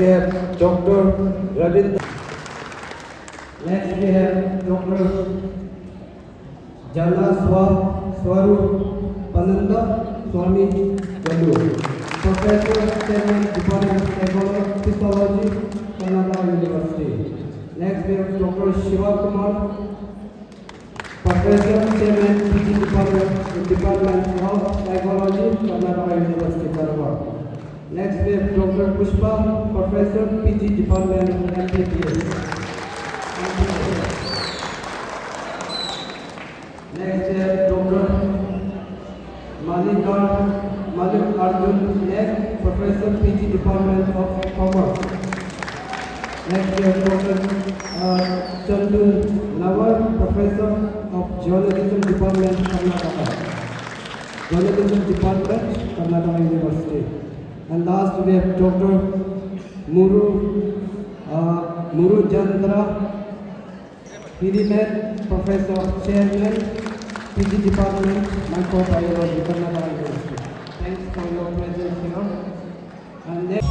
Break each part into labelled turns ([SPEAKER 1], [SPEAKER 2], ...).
[SPEAKER 1] we have Dr. Ravindra. Next we have Dr. Jana Swarup Pananda Swami Velu, Professor Chairman Department of Physiology, Karnataka University. Next we have Dr. Shiva Kumar, Professor Chairman PG Department of Psychology, Karnataka University, Dharwad. Next we have Dr. Pushpa, Professor PG Department MPBS. Next we have Dr. Malik Arjun Naik, Professor PG Department of Commerce. Next we have Dr. Chandu Nawar, Professor of Journalism Department, Karnataka. Journalism Department, Karnataka University. And last we have Dr. Muru Chandra Pirimet, Professor Chairman, PG Department, Microbiology, Karnataka University. Thanks for your presence here. And next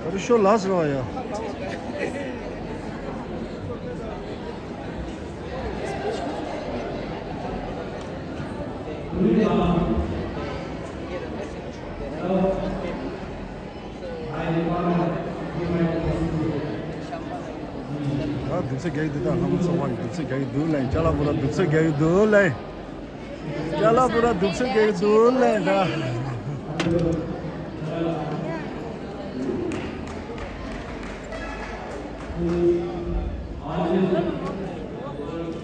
[SPEAKER 2] Хорошо лазровая. दूसरे गए देता हम सवाल दूसरे गए दूर ले चला पूरा दूसरे गए दूर ले चला पूरा दूसरे गए दूर ले ना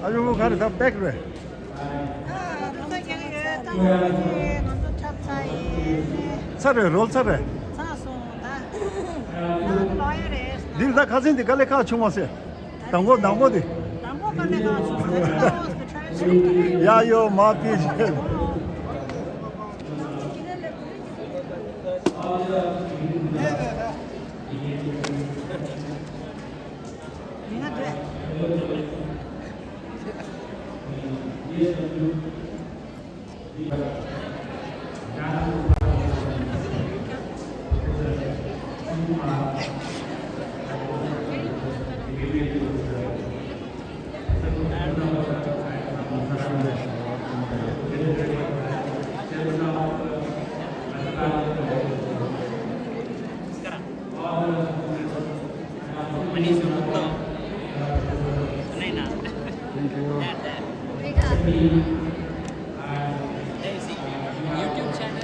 [SPEAKER 2] आज वो घर था पैक रे सर रोल सर दिल दा खाजिन दी गले का छुमा से 당고 당고디
[SPEAKER 3] 당고 간에 가서
[SPEAKER 2] 야요 마피
[SPEAKER 3] Obrigada. YouTube channel.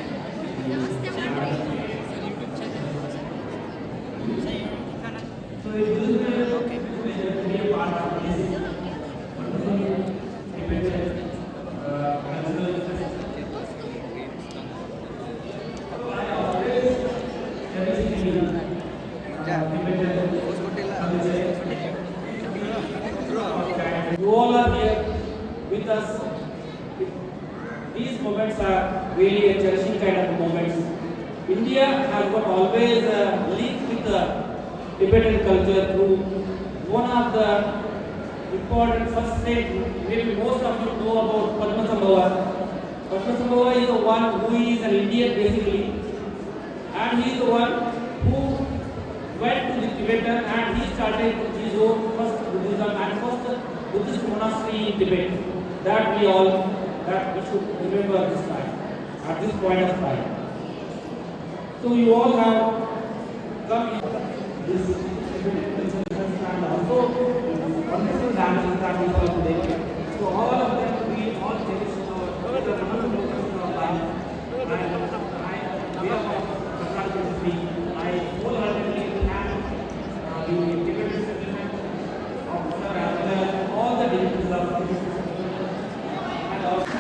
[SPEAKER 4] You all are here with us. These moments are really a cherishing kind of moments. India has got always a link with the Tibetan culture through one of the important first state. Maybe most of you know about Padmasambhava. Padmasambhava is the one who is an Indian basically, and he is the one who went to the Tibetan and he started his own first Buddhism and first Buddhist monastery in Tibet. That we should remember this time, at this point of time. So you all have come here. This and also wonderful dances that we saw today. So all of them we all cherish our the wonderful of our life. And we are I wholeheartedly thank the Tibetan settlement of all the divisions of this and also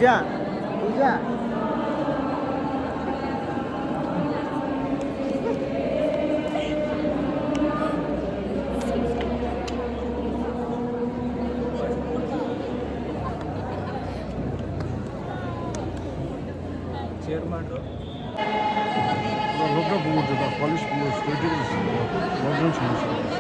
[SPEAKER 3] Puja Puja chair माಡು
[SPEAKER 2] 로브라 보고도 폴리시 보고 스테이지를 있어. 로브라 참시.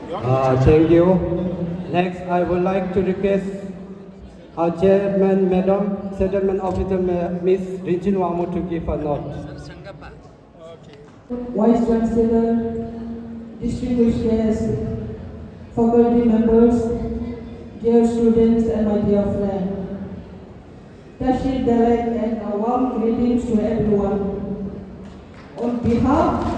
[SPEAKER 1] Thank you. Next, I would like to request our chairman, Madam, Settlement Officer, Ms. Rinjin Wamu, to give a note.
[SPEAKER 3] Vice Chancellor, distinguished guests, faculty members, dear students, and my dear friend. Tashir Dalek and a warm greetings to everyone. On behalf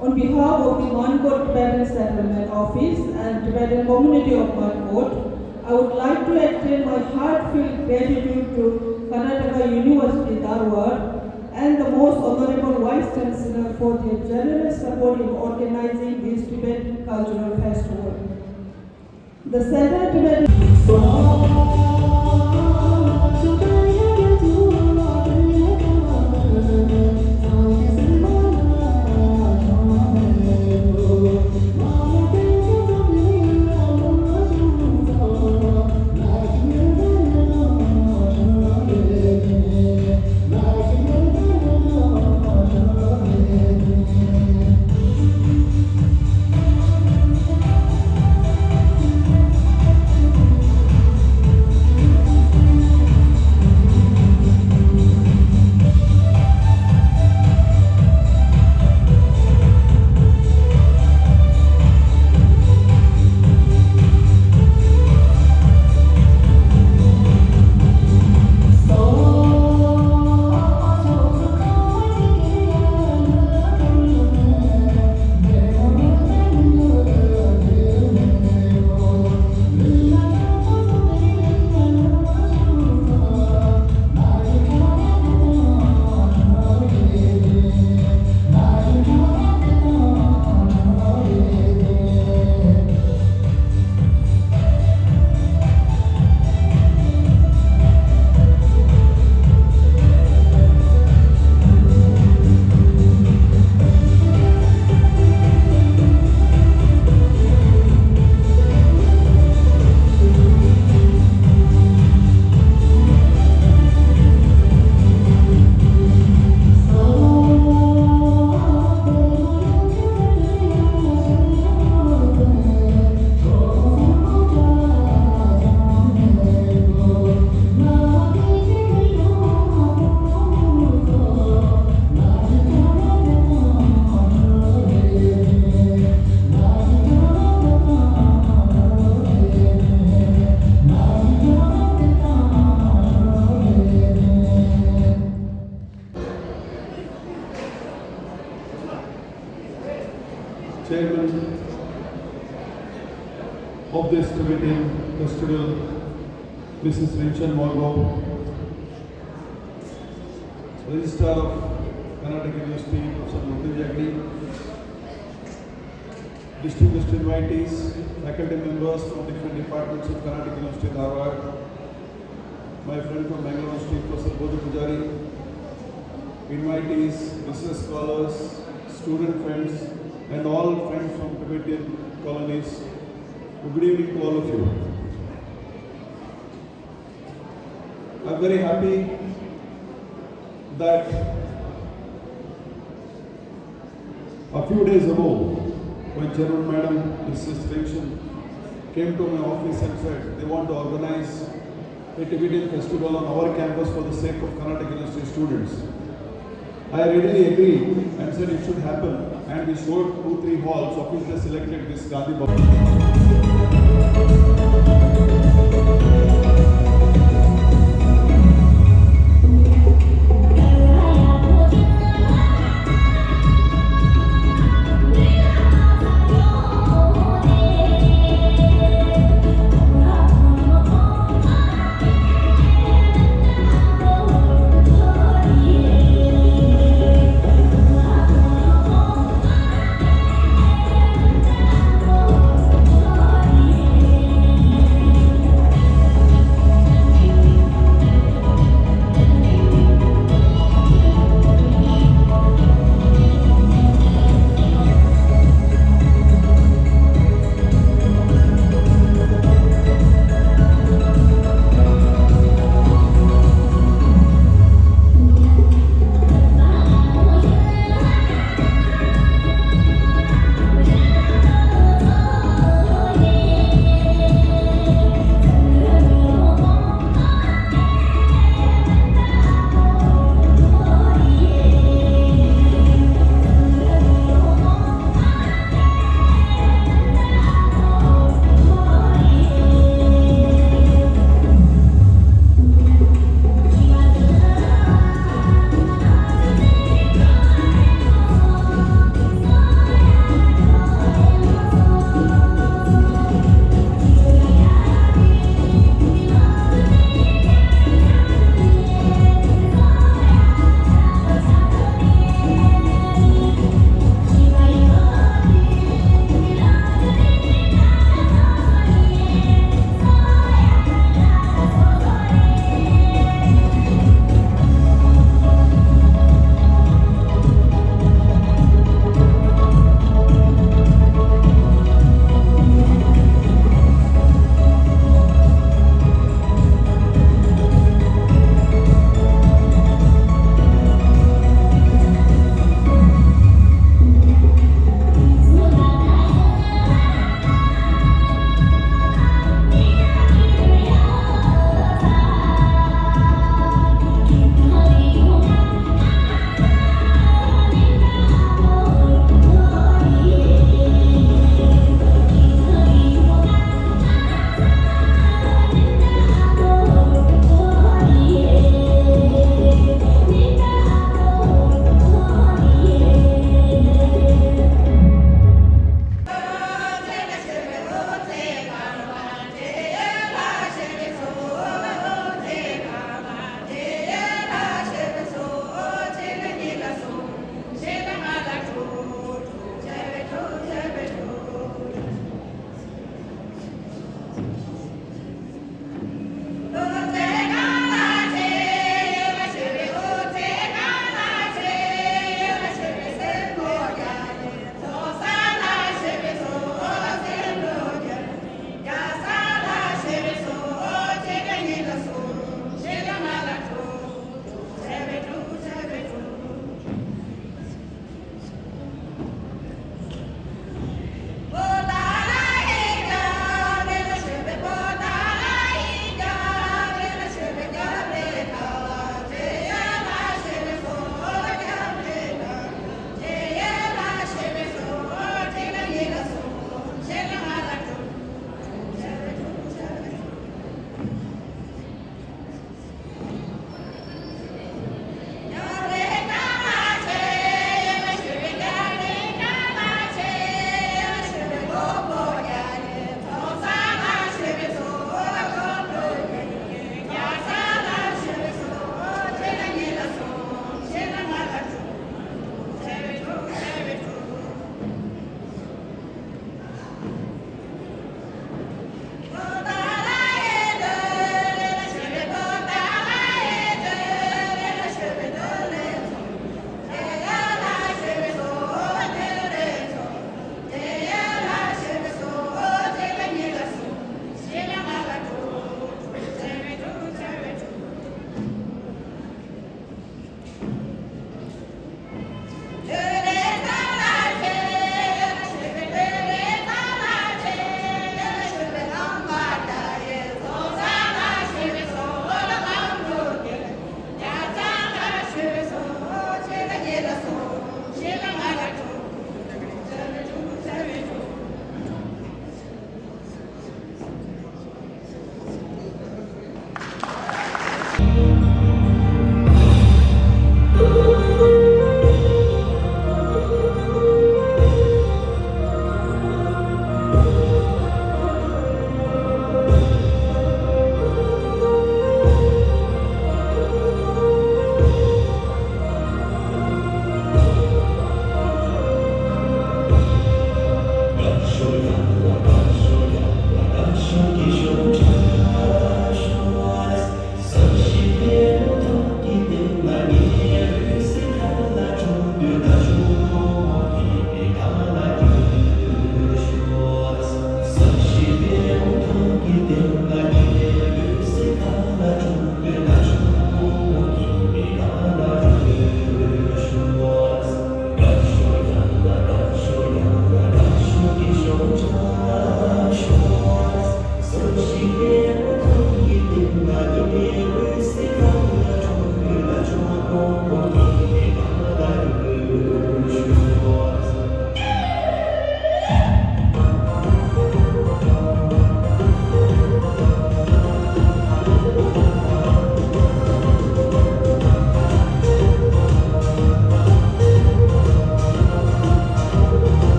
[SPEAKER 3] of the Mankot Tibetan Settlement Office and Tibetan community of Mankot, I would like to extend my heartfelt gratitude to Karnataka University, Dharwad, and the most honorable Vice Chancellor for their generous support in organizing this Tibetan Cultural Festival. The Central Tibetan
[SPEAKER 5] Chairman of this Tibetan Festival, Mrs. Rinchen Morgo, Registrar of Karnataka University, Professor Mukul Jagdi, distinguished invitees, faculty members from different departments of Karnataka University, Dharwad, my friend from Bangalore University, Professor Bodhi Pujari, invitees, business scholars, student friends, and all friends from Tibetan colonies. Good evening to all of you. I'm very happy that a few days ago, when Chairman Madam Mrs. Rinchen came to my office and said they want to organize a Tibetan festival on our campus for the sake of Karnataka University students. I readily agreed and said it should happen, and we showed 2-3 halls of which they selected this Gandhi Bhavan.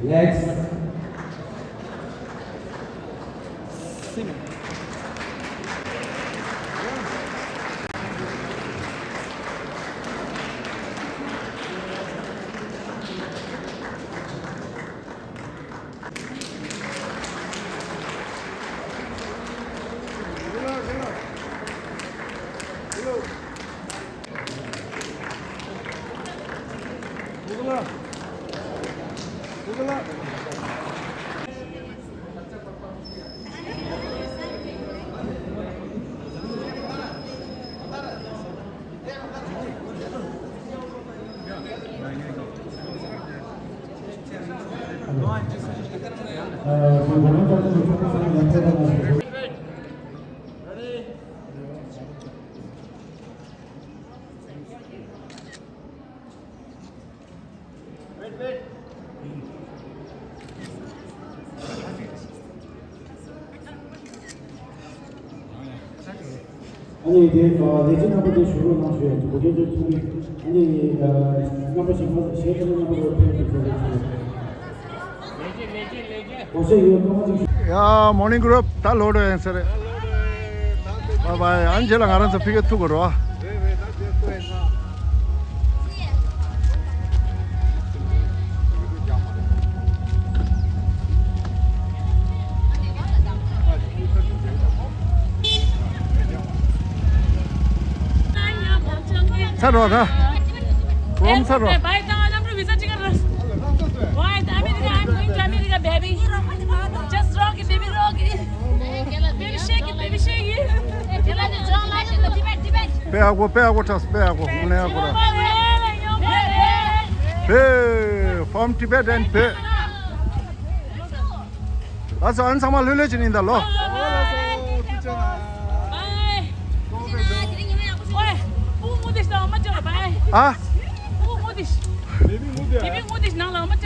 [SPEAKER 1] Next.
[SPEAKER 6] 아니 이제 내진 나보다 주로 나셔야 고개들 통이 아니 나머지 뭐 세계는 나보다 어제 이거 까마지
[SPEAKER 2] 야 모닝 그룹 다 로드 앤서래 바이바이 안젤랑 알아서 피게 투고로 와 사러 와라 그럼 사러 와
[SPEAKER 7] Bye, I'm visiting us. Why? America, I'm going to America, baby. Just rock it, baby, rock it. Baby, shake it, baby, shake it.
[SPEAKER 2] 빼하고 쳤어 빼하고 은혜하고라 배 from Tibet and 배 가서 안사말 흘려지는다 로
[SPEAKER 7] Baby, Modish, now, I'm not